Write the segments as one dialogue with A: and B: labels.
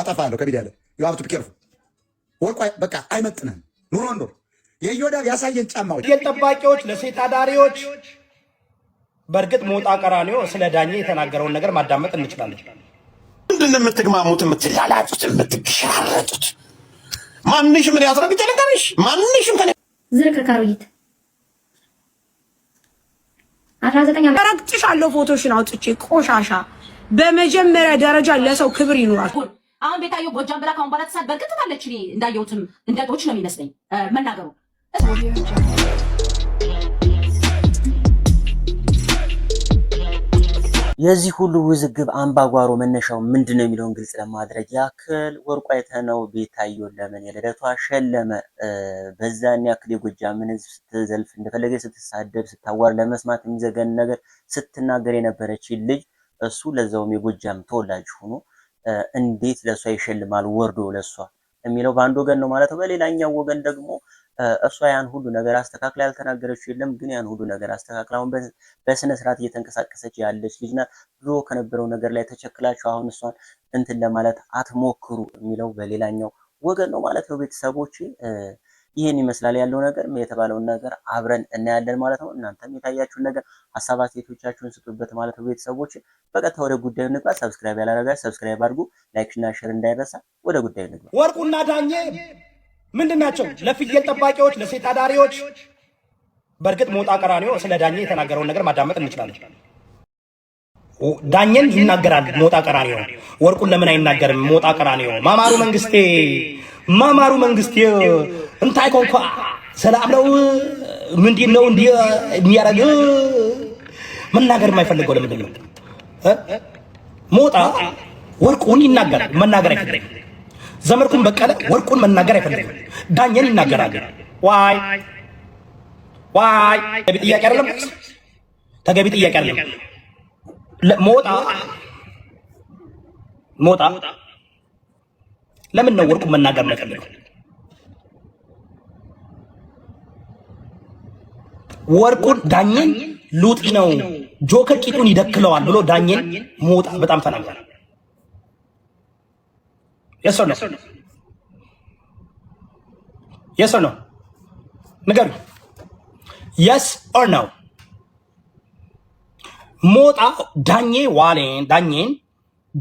A: አጠፋለሁ ከሚዲያ ላይ ዩ ፒኬርፉ ወርቁ በቃ አይመጥንም። ኑሮ ኑር የዮዳብ ያሳየን ጫማዎች
B: የጠባቂዎች ለሴት አዳሪዎች በእርግጥ ሞጣ ቀራኒዮ ስለ ዳኜ የተናገረውን ነገር ማዳመጥ እንችላለን።
C: ምንድን ነው የምትግማሙት፣ የምትላላጡት፣ የምትሻረጡት? ማንሽ ምን ያስረግጥ ነገርሽ? ማንሽም ከነ
D: ዝርክርካሩይት 19
E: ረግጥሻለሁ። ፎቶሽን አውጥቼ ቆሻሻ። በመጀመሪያ ደረጃ ለሰው ክብር ይኖራል።
F: አሁን ቤታዮ ጎጃም ብላ ካሁን በኋላ ተሳት በርግጥ ታለች። እኔ እንዳየሁትም እንደ ጦች ነው የሚመስለኝ መናገሩ።
G: የዚህ ሁሉ ውዝግብ አምባጓሮ መነሻው ምንድነው የሚለውን ግልጽ ለማድረግ ያክል ወርቁ አይተነው ቤታዮ ለምን የልደቷ ሸለመ? በዛን ያክል የጎጃምን ሕዝብ ስትዘልፍ እንደፈለገ ስትሳደብ ስታዋር ለመስማት የሚዘገን ነገር ስትናገር የነበረች ልጅ እሱ ለዛውም የጎጃም ተወላጅ ሆኖ እንዴት ለሷ ይሸልማል ወርዶ ለሷ የሚለው በአንድ ወገን ነው ማለት ነው። በሌላኛው ወገን ደግሞ እሷ ያን ሁሉ ነገር አስተካክላ ያልተናገረችው የለም፣ ግን ያን ሁሉ ነገር አስተካክላ አሁን በስነ ስርዓት እየተንቀሳቀሰች ያለች ልጅ ናት። ድሮ ከነበረው ነገር ላይ ተቸክላችሁ አሁን እሷን እንትን ለማለት አትሞክሩ የሚለው በሌላኛው ወገን ነው ማለት ነው። ቤተሰቦች ይሄን ይመስላል ያለው ነገር። የተባለውን ነገር አብረን እናያለን ማለት ነው። እናንተም የታያችሁን ነገር ሀሳብ አስተያየቶቻችሁን ስጡበት ማለት ነው። ቤተሰቦች በቀጥታ ወደ ጉዳዩ እንግባ። ሰብስክራይብ ያላደረጋችሁ ሰብስክራይብ አድርጉ፣ ላይክ እና ሼር እንዳይረሳ። ወደ ጉዳዩ እንግባ።
B: ወርቁና ዳኜ ምንድናቸው? ለፍየል ጠባቂዎች፣ ለሴት አዳሪዎች። በእርግጥ ሞጣ ቀራኒዮ ስለ ዳኜ የተናገረውን ነገር ማዳመጥ እንችላለን። ዳኜን ይናገራል ሞጣ ቀራኒዮ። ወርቁን ለምን አይናገርም ሞጣ ቀራኒዮ? ማማሩ መንግስቴ እንታይ ኮንኳ ሰላም ነው ምንድን ነው እንዲህ የሚያረግ መናገር የማይፈልገው ለምንድን ነው? ሞጣ ወርቁን ይናገራል፣ መናገር አይፈልግም። ዘመድኩን በቀለ ወርቁን መናገር አይፈልግም፣ ዳኜን ይናገራል። ዋይ ተገቢ ጥያቄ አይደለም። ሞጣ ለምን ነው ወርቁን መናገር የማይፈልገው? ወርቁን ዳኜን ሉጢ ነው ጆከር ቂጡን ይደክለዋል ብሎ ዳኜን ሞጣ በጣም ተናገረ። የስ ኦር ኖ ንገሩ። የስ ኦር ኖ ሞጣ ዳኜን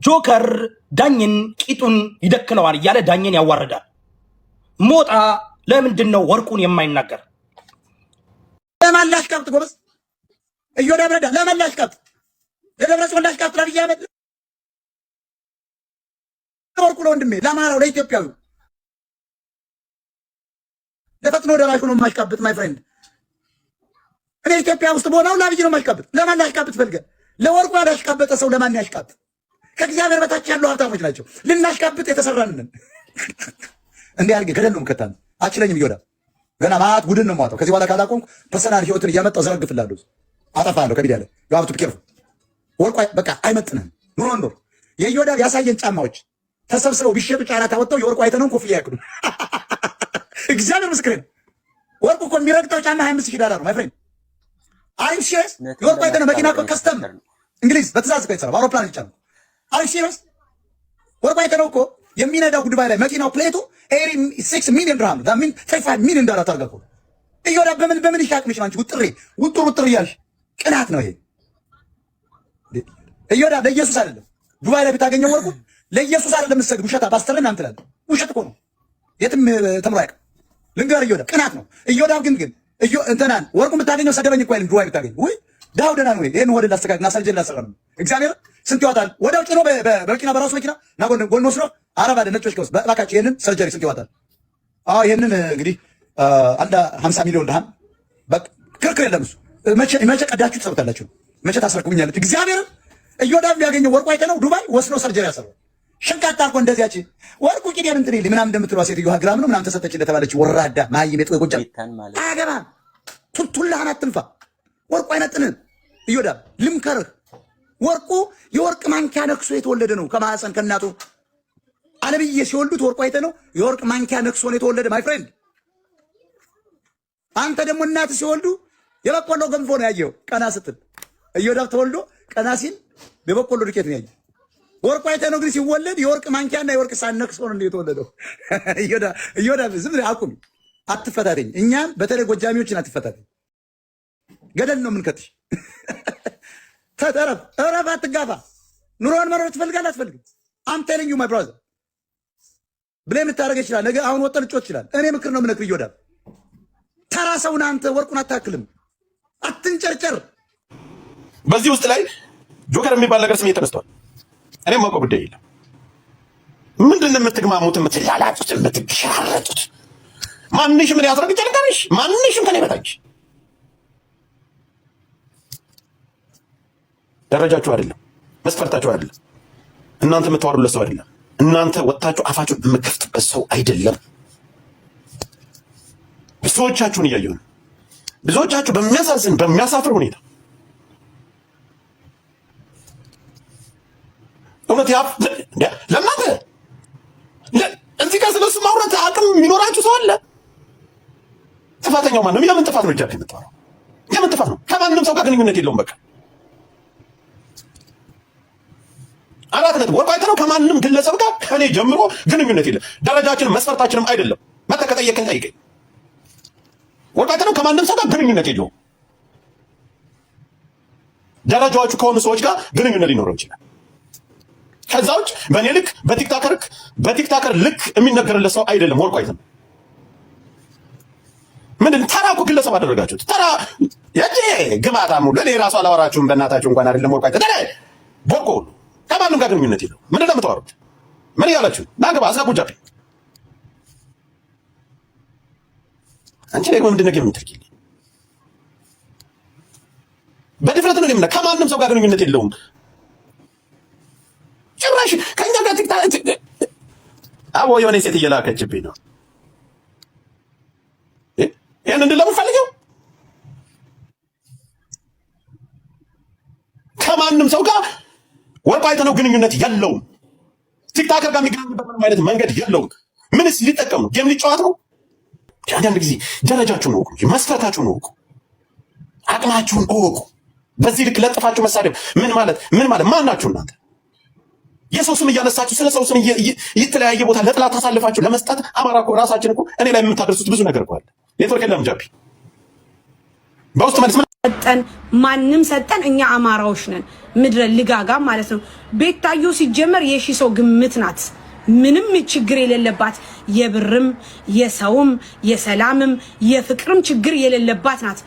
B: ጆከር ዳኜን ቂጡን ይደክለዋል እያለ ዳኜን ያዋርዳል። ሞጣ ለምንድን ነው ወርቁን የማይናገር?
A: ለማላሽ ቀብጥ ጎበዝ እዮዳብ ረዳ ለማላሽ ቀብጥ ለደብረ ጽዮን ላሽ ቀብጥ ለብያ መጥ ወርቁ ለወንድሜ ለአማራው ለኢትዮጵያዊ ለፈጥኖ ደራሽ ነው የማሽቀብጥ ማይ ፍሬንድ። እኔ ኢትዮጵያ ውስጥ በሆነው ለአብይ ነው የማሽቀብጥ። ለማን ላሽቀብጥ ፈልገ? ለወርቁ ያሽቀበጠ ሰው ለማን ያሽቀብጥ? ከእግዚአብሔር በታች ያሉ ሀብታሞች ናቸው። ልናሽቀብጥ የተሰራንን እንዴ አድርጌ ገደል ነው የምከታን። አችለኝም እዮዳብ ገና ማት ቡድን ነው የማወጣው። ከዚህ በኋላ ካላቆምኩ ፐርሰናል ህይወትን እያመጣው ዘረግፍላለሁ፣ አጠፋለሁ ከሚዲያ ላይ ዩ ፒኬርፉ ወርቁ በቃ አይመጥንም። ኑሮ ኑር የዮዳብ ያሳየን ጫማዎች ተሰብስበው ቢሸጡ ጫራት አወጣው የወርቁ አይተነው ኮፍያ ያክሉ እግዚአብሔር ምስክሬ ነው። ወርቁ እኮ የሚረግጠው ጫማ 25,000 $፣ ማይ ፍሬንድ አይም ሲሪየስ። የወርቁ አይተነው መኪና ከስተም እንግሊዝ በትእዛዝ እኮ የተሰራ በአውሮፕላን ይጫኑ። አይም ሲሪየስ። ወርቁ አይተነው እኮ የሚነዳው ጉድባይ ላይ መኪናው ፕሌቱ 86 ሚሊዮን ድርሃም ዳ ሚን 35 ሚሊዮን $። ታርጋኩ እዮዳብ በምን ይሻቅምሽ አንቺ ውጥር እያልሽ ቅናት ነው ይሄ። እዮዳብ ለኢየሱስ አይደለም ዱባይ ላይ ብታገኘው ወርቁ ለኢየሱስ አይደለም የምትሰግድ ውሸታ ባስተረን አንተላል። ውሸት እኮ ነው፣ የትም ተምሮ አይቀር። ልንገር እዮዳብ ቅናት ነው። እዮዳብ ግን እንትናን ወርቁ ብታገኘው ሰደበኝ እኮ አይልም። ዱባይ ብታገኘው ወይ ዳው ደህና ነው ይሄን ወደ ላስተካክልና ሰርጀን ላሰራም እግዚአብሔር ስንት ይዋጣል? ወደ ውጭ ነው በመኪና በራሱ መኪና እና ጎን ወስዶ አረብ አይደል ነጮች ከውስጥ በባካችሁ ይሄንን ሰርጀሪ ስንት ይዋጣል? ይሄንን እንግዲህ አንድ 50 ሚሊዮን ድሃም ክርክር የለም። እሱ መቼ ቀዳችሁ ትሰሩታላችሁ? መቼ ታስረክቡኛለች? እግዚአብሔር እዮዳብ ያገኘው ወርቁ አይተነው ዱባይ ወስዶ ሰርጀሪ ያሰራው ሽንቃጣ አልኮ እንደዚያች ወርቁ ቂዴን እንትን ይል ምናምን እንደምትሏ ሴትዮዋ ግራም ነው ምናምን ተሰጠች እንደተባለች ወራዳ ማይም የጥቆ ጎጃ አገባም ቱልቱላህን አትንፋ። ወርቁ አይነጥንም። እዮዳብ ልምከርህ፣ ወርቁ የወርቅ ማንኪያ ነክሶ የተወለደ ነው ከማህፀን ከእናቱ አለብዬ ሲወልዱት ወርቁ አይተነው የወርቅ ማንኪያ ነክሶ ነው የተወለደ ማይ ፍሬንድ። አንተ ደግሞ እናት ሲወልዱ የበቆሎ ገንፎ ነው ያየው ቀና ስትል። እዮዳብ ተወልዶ ቀና ሲል የበቆሎ ዱቄት ነው ያየው። ወርቁ አይተህ ነው ግን ሲወለድ የወርቅ ማንኪያና የወርቅ ሳህን ነክሶ ነው የተወለደው። እዮዳ ዝም ብለህ አቁም፣ አትፈታተኝ። እኛም በተለይ ጎጃሚዎችን አትፈታተኝ። ገደል ነው የምንከትሽ። ተረፍ እረፍ፣ አትጋፋ። ኑሮን መኖር ትፈልጋለህ አትፈልግም? አም ቴሊንግ ዩ ማይ ብራዘር ብሌም ልታደርግ ይችላል። ነገ አሁን ወጥተህ ልጮህ ይችላል። እኔ ምክር ነው የምነግርህ። እዮዳ ተራ ሰው ነህ አንተ። ወርቁን አታክልም፣ አትንጨርጨር።
C: በዚህ ውስጥ ላይ ጆከር የሚባል ነገር ስሜት ተነስቷል። እኔም ማውቀው ጉዳይ የለም። ምንድን ነው የምትግማሙት፣ የምትላላጡት፣ የምትሻረጡት? ማንሽም ምን ያስረግጥ ልንገርሽ፣ ማንሽም ከኔ በታች ደረጃችሁ አይደለም፣ መስፈርታችሁ አይደለም። እናንተ የምታወሩለት ሰው አይደለም። እናንተ ወጣችሁ አፋችሁን የምከፍቱበት ሰው አይደለም። ብዙዎቻችሁን እያየሁ ነው። ብዙዎቻችሁ በሚያሳዝን በሚያሳፍር ሁኔታ እውነት ለእናንተ እዚህ ጋር ስለሱ ማውራት አቅም የሚኖራችሁ ሰው አለ። ጥፋተኛው ማን ነው? የምን ጥፋት ነው? እጃችሁ የምታወራው የምን ጥፋት ነው? ከማንም ሰው ጋር ግንኙነት የለውም። በቃ አራት ነጥብ። ወርቁ አይተህ ነው ከማንም ግለሰብ ጋር ከኔ ጀምሮ ግንኙነት የለም። ደረጃችንም መስፈርታችንም አይደለም። መተህ ከጠየቀኝ ጠይቀኝ። ወርቁ አይተህ ነው ከማንም ሰው ጋር ግንኙነት የለውም። ደረጃዎቹ ከሆኑ ሰዎች ጋር ግንኙነት ሊኖረው ይችላል። ከዛ ውጭ በእኔ ልክ በቲክታከር ልክ የሚነገርለት ሰው አይደለም። ወርቁ አይተህ ነው ምንድን ተራ እኮ ግለሰብ አደረጋችሁት። ተራ የጄ ግማታሙ ለእኔ ራሱ አላወራችሁም። በእናታችሁ እንኳን አይደለም። ወርቁ አይተህ ቦርቆ ከማንም ጋር ግንኙነት የለው። ምንድን ነው የምታወሩት? ምን እያላችሁ ናግባ አስጋቡጃብኝ። አንቺ ደግሞ ምንድን ነው የምትልኪልኝ? በድፍረት ነው የምና ከማንም ሰው ጋር ግንኙነት የለውም። ጭራሽ ከኛ ጋር አቦ የሆነ ሴት እየላከችብኝ ነው። ይህን እንድለምን ፈልገው ከማንም ሰው ጋር ወርቁ አይተህ ነው ግንኙነት የለውም። ቲክታከር ጋር የሚገናኝበት ምንም አይነት መንገድ የለውም። ምንስ ሊጠቀም ነው? ጌም ሊጫወት ነው? አንዳንድ ጊዜ ደረጃችሁን እወቁ፣ መስፈርታችሁን እወቁ፣ አቅማችሁን እወቁ። በዚህ ልክ ለጥፋችሁ መሳደብ ምን ማለት ማን ናችሁ እናንተ? የሰው ስም እያነሳችሁ ስለ ሰው ስም የተለያየ ቦታ ለጥላት አሳልፋችሁ ለመስጠት አማራ እኮ ራሳችን እኮ እኔ ላይ የምታደርሱት ብዙ ነገር እኮ አለ። ኔትወርክ የለም ጃፒ በውስጥ መልስ
E: ሰጠን ማንም ሰጠን፣ እኛ አማራዎች ነን። ምድረ ልጋጋ ማለት ነው። ቤታዮ ሲጀመር የሺ ሰው ግምት ናት። ምንም ችግር የሌለባት የብርም የሰውም የሰላምም የፍቅርም ችግር የሌለባት ናት።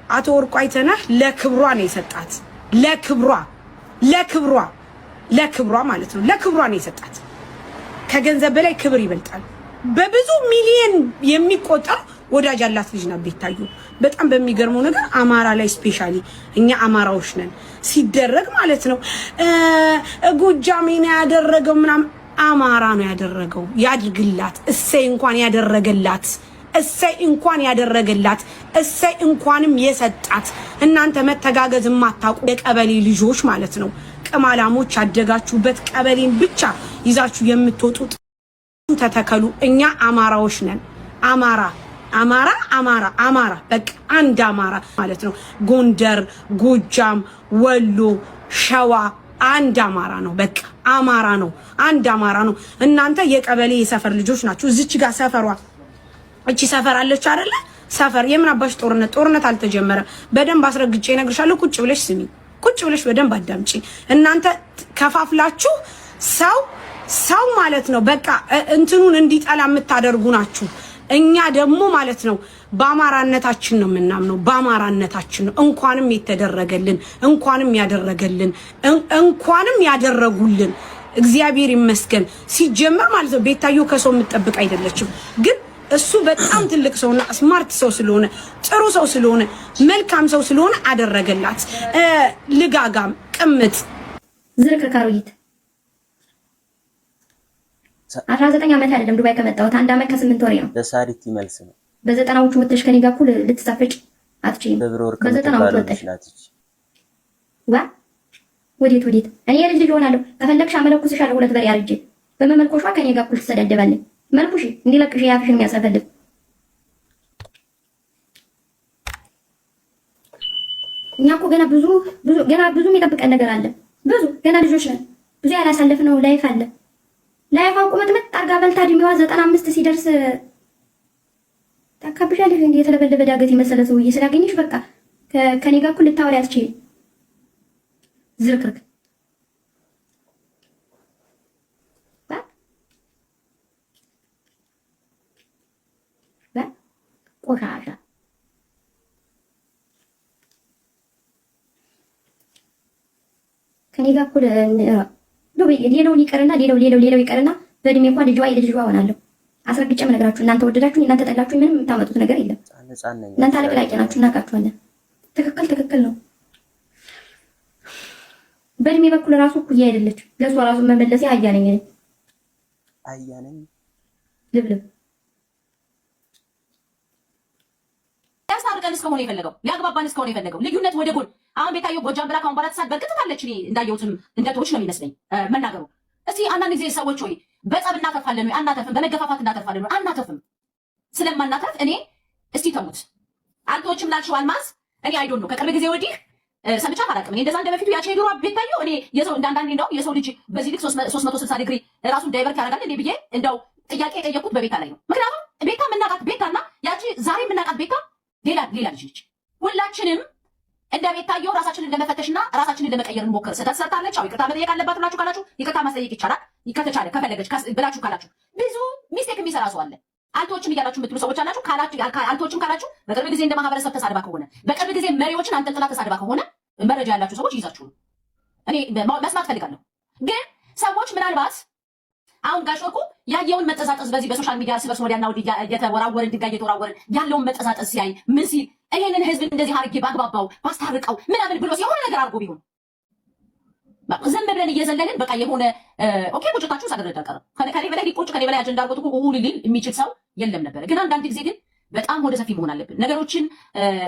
E: አቶ ወርቁ አይተህ ነህ ለክብሯ ነው የሰጣት። ለክብሯ ማለት ነው። ለክብሯ ነው የሰጣት። ከገንዘብ በላይ ክብር ይበልጣል። በብዙ ሚሊዮን የሚቆጠር ወዳጅ ያላት ልጅ ናት ቤታዮ። በጣም በሚገርመው ነገር አማራ ላይ ስፔሻሊ እኛ አማራዎች ነን ሲደረግ ማለት ነው። ጎጃሜ ነው ያደረገው ምናምን፣ አማራ ነው ያደረገው። ያድርግላት። እሰይ እንኳን ያደረገላት፣ እሰይ እንኳንም የሰጣት። እናንተ መተጋገዝ የማታውቁ የቀበሌ ልጆች ማለት ነው፣ ቅማላሞች ያደጋችሁበት ቀበሌን ብቻ ይዛችሁ የምትወጡት ተተከሉ። እኛ አማራዎች ነን። አማራ በቃ አንድ አማራ ማለት ነው። ጎንደር፣ ጎጃም፣ ወሎ፣ ሸዋ አንድ አማራ ነው። በቃ አማራ ነው፣ አንድ አማራ ነው። እናንተ የቀበሌ የሰፈር ልጆች ናችሁ። እዚች ጋር ሰፈሯ እቺ ሰፈር አለች አይደለ? ሰፈር የምን አባሽ ጦርነት አልተጀመረም። በደንብ አስረግጬ እነግርሻለሁ። ቁጭ ብለሽ ስሚ፣ ቁጭ ብለሽ በደንብ አዳምጪ። እናንተ ከፋፍላችሁ ሰው ማለት ነው በቃ እንትኑን እንዲጠላ የምታደርጉ ናችሁ። እኛ ደግሞ ማለት ነው በአማራነታችን ነው የምናምነው። በአማራነታችን ነው እንኳንም የተደረገልን እንኳንም ያደረጉልን እግዚአብሔር ይመስገን። ሲጀመር ማለት ነው ቤታዮ ከሰው የምትጠብቅ አይደለችም። ግን እሱ በጣም ትልቅ ሰውና ስማርት ሰው ስለሆነ ጥሩ ሰው ስለሆነ መልካም ሰው ስለሆነ አደረገላት። ልጋጋም ቅምት
D: ዝርክርካሩይት 19 ዓመት አይደለም ዱባይ ከመጣሁት 1 ዓመት ከ8 ወሬ ነው።
G: ለሳሪቲ መልስ ነው።
D: በ90ዎቹ ወጥተሽ ከኔ ጋር እኩል ልትሳፈጭ አትችይም። በ90ዎቹ ወጥተሽ ወዴት እኔ ልጅ ሆናለሁ። ከፈለግሽ አመለኩስሻለሁ። 2 በሬ አርጄ በመመልኮሿ ከኔ ጋር እኩል ትሰዳደባለች። መልኩሽ እንዲለቅሽ ያፍሽን የሚያሰፈልግ እኛ እኮ ገና ብዙ የሚጠብቀን ነገር አለ። ብዙ ገና ልጆች ነን። ብዙ ያላሳለፍነው ላይፍ አለ። ላይፏን ቁመጥመጥ አርጋ በልታ እድሜዋ 95 ሲደርስ ታካብሻለሽ። እንዴ የተለበለበ ዳገት የመሰለ ሰውዬ ስላገኘሽ በቃ ከኔ ጋር እኩል ልታወሪ አትችይም። ዝርክርክ ቆሻሻ ከኔ ጋር እኩል ሌላው ይቀርና በእድሜ እንኳን ልጅዋ የልጅ ልጅዋ ሆናለሁ። አስረግጬ የምነግራችሁ እናንተ ወደዳችሁ እናንተ ጠላችሁ ምንም የምታመጡት ነገር የለም። እናንተ አለቅላቂ ናችሁ፣ እናውቃችኋለን። ትክክል ነው። በእድሜ በኩል ራሱ እኩያ አይደለች። ለሷ ራሱ መመለሴ አያነኝ ልብልብ
F: ያስታርቀን እስከሆነ የፈለገው ሊያግባባን እስከሆነ የፈለገው ልዩነት ወደ ጎን። አሁን ቤታዮ ጎጃም ብላ ካሁን በኋላ ተሳድባ እርግጥታለች። እኔ እንዳየሁትም እንደቶች ነው የሚመስለኝ መናገሩ። እስቲ አንዳንድ ጊዜ ሰዎች ሆይ በጸብ እናተርፋለን ወይ? አናተርፍም። በመገፋፋት እናተርፋለን ወይ? አናተርፍም። ስለማናተርፍ እኔ እስቲ ተሙት አንቶችም ላልሽው አልማዝ እኔ አይዶን ነው ከቅርብ ጊዜ ወዲህ ሰምቻት አላውቅም። እኔ እንደዛ እንደበፊቱ ያቺ የድሮ ቤታዮ እኔ የሰው እንዳንዳንዴ እንደው የሰው ልጅ በዚህ ልክ 360 ዲግሪ ራሱን ዳይቨርት ያደርጋል እንዴ ብዬ እንደው ጥያቄ የጠየቁት በቤታ ላይ ነው። ምክንያቱም ቤታ የምናውቃት ቤታና ያቺ ዛሬ የምናውቃት ቤታ ሌላ ልጅ ነች። ሁላችንም እንደ ቤታዮ ራሳችንን ለመፈተሽና ራሳችንን ለመቀየር እንሞክር። ስህተት ሰርታለች፣ አዎ ይቅርታ መጠየቅ አለባት ብላችሁ ካላችሁ ይቅርታ ማስጠየቅ ይቻላል። ከተቻለ ከፈለገች ብላችሁ ካላችሁ ብዙ ሚስቴክ የሚሰራ ሰው አለ። አልቶችም እያላችሁ የምትሉ ሰዎች አላችሁ። አልቶችም ካላችሁ በቅርብ ጊዜ እንደ ማህበረሰብ ተሳድባ ከሆነ በቅርብ ጊዜ መሪዎችን አንጠልጥላ ተሳድባ ከሆነ መረጃ ያላችሁ ሰዎች ይዛችሁ ነው። እኔ መስማት ፈልጋለሁ። ግን ሰዎች ምናልባት አሁን ጋሽ ወርቁ ያየውን መጠዛጠዝ በዚህ በሶሻል ሚዲያ እርስ በርስ ወዲያና ወዲህ እየተወራወርን ድንጋይ እየተወራወርን ያለውን መጠዛጠዝ ሲያይ ምን ሲል ይሄንን ህዝብ እንደዚህ አድርጌ ባግባባው ባስታርቀው ምናምን ብሎ የሆነ ነገር አድርጎ ቢሆን ዝም ብለን እየዘለልን በቃ የሆነ ኦኬ ቁጭታችሁ ሳደረዳ ቀረ ከኔ በላይ ሊቆጭ ከኔ በላይ አጀንዳ አድርጎት ሁሉ ሊል የሚችል ሰው የለም ነበር። ግን አንዳንድ ጊዜ ግን በጣም ወደ ሰፊ መሆን አለብን። ነገሮችን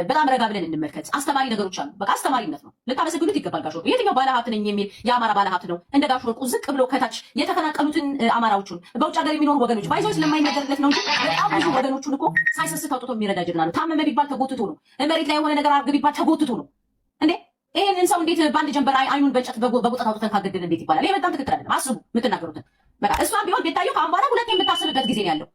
F: በጣም ረጋ ብለን እንመልከት። አስተማሪ ነገሮች አሉ። በቃ አስተማሪነት ነው። ልታመሰግኑት ይገባል። ጋሽ ወርቁ የትኛው ባለሀብት ነኝ የሚል የአማራ ባለሀብት ነው እንደ ጋሽ ወርቁ ዝቅ ብሎ ከታች የተፈናቀሉትን አማራዎቹን በውጭ ሀገር የሚኖሩ ወገኖች ባይዞ ስለማይነገርለት ነው እንጂ በጣም ብዙ ወገኖቹን እኮ ሳይሰስት አውጥቶ የሚረዳ ጀግና ነው። ታመመ ቢባል ተጎትቶ ነው። መሬት ላይ የሆነ ነገር አድርግ ቢባል ተጎትቶ ነው። እንዴ ይሄንን ሰው እንዴት በአንድ ጀንበር አይኑን በእንጨት በጉጠት አውጥተን ካገደልን እንዴት ይባላል? ይሄ በጣም ትክክል አይደለም። አስቡ የምትናገሩትን። በቃ እሷም ቢሆን ቤታዮ ከአሁን በኋላ ሁለት የምታስብበት ጊዜ ነው ያለው።